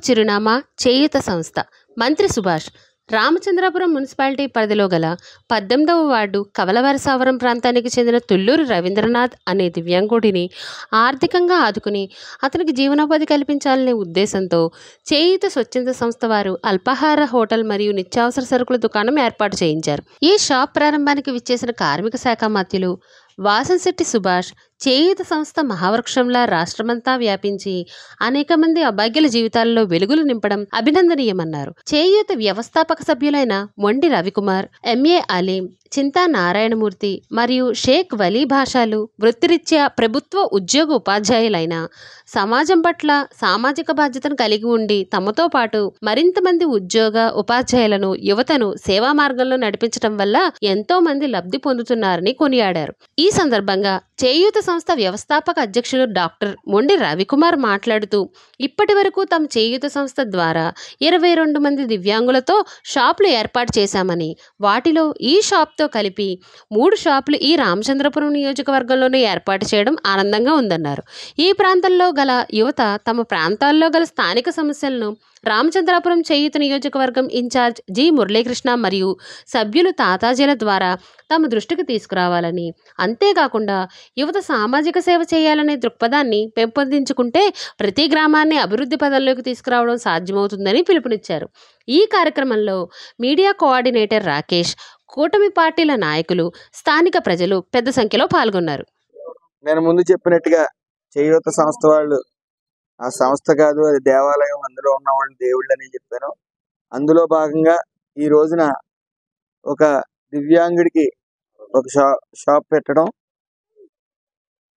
చిరునామా చేయూత సంస్థ. మంత్రి సుభాష్. రామచంద్రాపురం మున్సిపాలిటీ పరిధిలో గల 18వ వార్డు కవలవరసావరం ప్రాంతానికి చెందిన తుళ్లూరు రవీంద్రనాథ్ అనే దివ్యాంగుడిని ఆర్థికంగా ఆదుకుని అతనికి జీవనోపాధి కల్పించాలనే ఉద్దేశంతో చేయూత స్వచ్ఛంద సంస్థ వారు అల్పాహార హోటల్ మరియు నిత్యావసర సరుకుల దుకాణం ఏర్పాటు చేయించారు. ఈ షాప్ ప్రారంభానికి విచ్చేసిన కార్మిక శాఖ మంత్రులు వాసంశెట్టి సుభాష్ చేయూత సంస్థ మహావృక్షంలా రాష్ట్రమంతా వ్యాపించి అనేక మంది అభాగ్యుల జీవితాల్లో వెలుగులు నింపడం అభినందనీయమన్నారు. చేయూత వ్యవస్థాపక సభ్యులైన మొండి రవికుమార్, ఎంఏ అలీం, చింతా నారాయణమూర్తి మరియు షేక్ వలీ భాషాలు వృత్తిరీత్యా ప్రభుత్వ ఉద్యోగ ఉపాధ్యాయులైన సమాజం పట్ల సామాజిక బాధ్యతను కలిగి ఉండి తమతో పాటు మరింత మంది ఉద్యోగ ఉపాధ్యాయులను యువతను సేవా మార్గంలో నడిపించడం వల్ల ఎంతో మంది లబ్ధి పొందుతున్నారని కొనియాడారు. ఈ సందర్భంగా చేయూత సంస్థ వ్యవస్థాపక అధ్యక్షుడు డాక్టర్ మొండి రవికుమార్ మాట్లాడుతూ ఇప్పటి వరకు తమ చేయూత సంస్థ ద్వారా 22 మంది దివ్యాంగులతో షాపులు ఏర్పాటు చేశామని, వాటిలో ఈ షాప్తో కలిపి 3 షాపులు ఈ రామచంద్రపురం నియోజకవర్గంలోనే ఏర్పాటు చేయడం ఆనందంగా ఉందన్నారు. ఈ ప్రాంతంలో గల యువత తమ ప్రాంతాల్లో గల స్థానిక సమస్యలను రామచంద్రాపురం చేయూత నియోజకవర్గం ఇన్ఛార్జ్ జి మురళీకృష్ణ మరియు సభ్యులు తాతాజీల ద్వారా తమ దృష్టికి తీసుకురావాలని, అంతేకాకుండా యువత సామాజిక సేవ చేయాలనే దృక్పథాన్ని పెంపొందించుకుంటే ప్రతి గ్రామాన్ని అభివృద్ధి పదంలోకి తీసుకురావడం సాధ్యమవుతుందని పిలుపునిచ్చారు. ఈ కార్యక్రమంలో మీడియా కోఆర్డినేటర్ రాకేష్, కూటమి పార్టీల నాయకులు, స్థానిక ప్రజలు పెద్ద సంఖ్యలో పాల్గొన్నారు. నేను ముందు చెప్పినట్టుగా చేయూత సంస్థ వాళ్ళు ఆ సంస్థ కాదు, అది దేవాలయం, అందులో ఉన్న వాళ్ళు దేవుళ్ళు అని చెప్పాను. అందులో భాగంగా ఈ రోజున ఒక దివ్యాంగుడికి ఒక షాప్ పెట్టడం,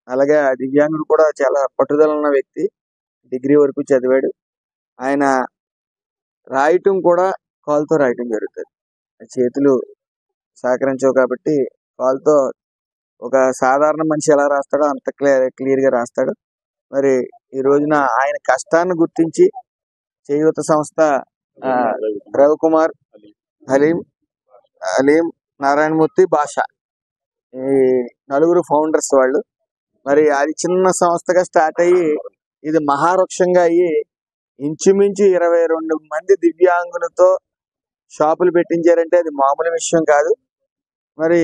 అలాగే ఆ దివ్యాంగుడు కూడా చాలా పట్టుదల ఉన్న వ్యక్తి, డిగ్రీ వరకు చదివాడు. ఆయన రాయటం కూడా కాలుతో రాయటం జరుగుతుంది. చేతులు సహకరించవు కాబట్టి కాలుతో ఒక సాధారణ మనిషి ఎలా రాస్తాడో అంత క్లియర్గా రాస్తాడు. మరి ఈ రోజున ఆయన కష్టాన్ని గుర్తించి చేయూత సంస్థ రవికుమార్, అలీం, నారాయణమూర్తి, భాష, ఈ 4 ఫౌండర్స్ వాళ్ళు. మరి అది చిన్న సంస్థగా స్టార్ట్ అయ్యి ఇది మహావృక్షంగా అయ్యి ఇంచుమించు 22 మంది దివ్యాంగులతో షాపులు పెట్టించారంటే అది మామూలు విషయం కాదు. మరి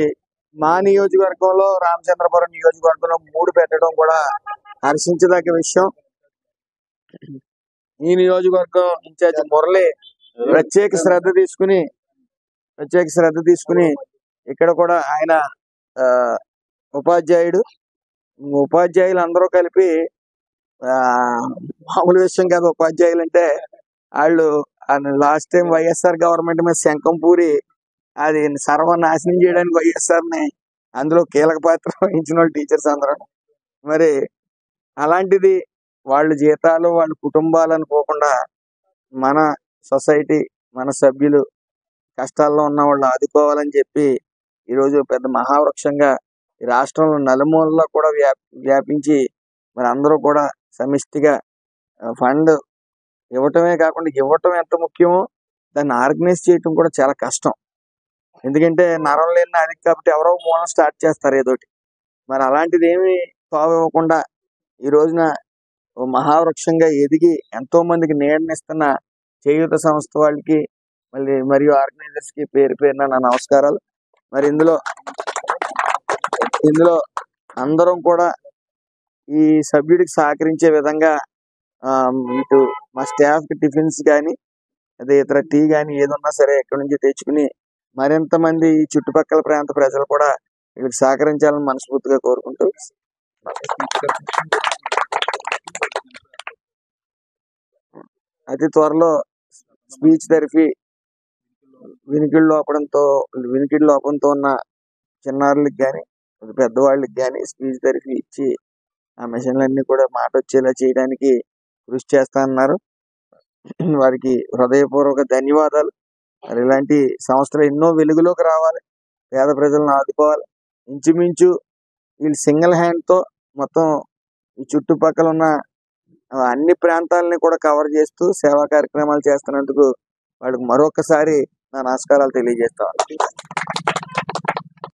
మా నియోజకవర్గంలో, రామచంద్రపురం నియోజకవర్గంలో 3 పెట్టడం కూడా హర్షించదగ్గ విషయం. ఈ నియోజకవర్గం ఇన్ఛార్జ్ మురళి ప్రత్యేక శ్రద్ధ తీసుకుని ఇక్కడ కూడా ఆయన ఉపాధ్యాయులు అందరూ కలిపి మామూలు విషయం కాదు. ఉపాధ్యాయులు అంటే వాళ్ళు లాస్ట్ టైం వైఎస్ఆర్ గవర్నమెంట్ మీద శంఖం పూరి అది సర్వనాశనం చేయడానికి వైఎస్ఆర్ని అందులో కీలక పాత్ర వహించిన వాళ్ళు టీచర్స్ అందరూ. మరి అలాంటిది వాళ్ళ జీతాలు, వాళ్ళ కుటుంబాలు అనుకోకుండా మన సొసైటీ, మన సభ్యులు కష్టాల్లో ఉన్న వాళ్ళు ఆదుకోవాలని చెప్పి ఈరోజు పెద్ద మహావృక్షంగా ఈ రాష్ట్రంలో నలుమూలలో కూడా వ్యాపించి మరి అందరూ కూడా సమిష్టిగా ఫండ్ ఇవ్వటమే కాకుండా ఇవ్వటం ఎంత ముఖ్యమో దాన్ని ఆర్గనైజ్ చేయటం కూడా చాలా కష్టం. ఎందుకంటే నరం లేని నాదికి కాబట్టి ఎవరో మూలం స్టార్ట్ చేస్తారు ఏదోటి. మరి అలాంటిది ఏమి తావివ్వకుండా ఈ రోజున మహావృక్షంగా ఎదిగి ఎంతో మందికి నీడనిస్తున్న చేయూత సంస్థ వాళ్ళకి మరియు ఆర్గనైజర్స్ కి పేరు పేరున నా నమస్కారాలు. మరి ఇందులో అందరం కూడా ఈ సభ్యుడికి సహకరించే విధంగా ఇటు మా స్టాఫ్ కి టిఫిన్స్ కానీ అదే ఇతర టీ కానీ ఏదన్నా సరే ఎక్కడి నుంచి తెచ్చుకుని మరింత మంది ఈ చుట్టుపక్కల ప్రాంత ప్రజలు కూడా వీళ్ళకి సహకరించాలని మనస్ఫూర్తిగా కోరుకుంటూ అతి త్వరలో స్పీచ్ థెరపీ వినికిడి లోపంతో ఉన్న చిన్నారులకి కానీ పెద్దవాళ్ళకి కానీ స్పీచ్ థెరపీ ఇచ్చి ఆ మిషన్లన్నీ కూడా మాట వచ్చేలా చేయడానికి కృషి చేస్తానన్నారు. వారికి హృదయపూర్వక ధన్యవాదాలు. మరి ఇలాంటి సంస్థలు ఎన్నో వెలుగులోకి రావాలి, పేద ప్రజలను ఆదుకోవాలి. ఇంచుమించు వీళ్ళు సింగిల్ హ్యాండ్తో మొత్తం ఈ చుట్టుపక్కల ఉన్న అన్ని ప్రాంతాలని కూడా కవర్ చేస్తూ సేవా కార్యక్రమాలు చేస్తున్నందుకు వాళ్ళకి మరొకసారి నా నమస్కారాలు తెలియజేస్తాను.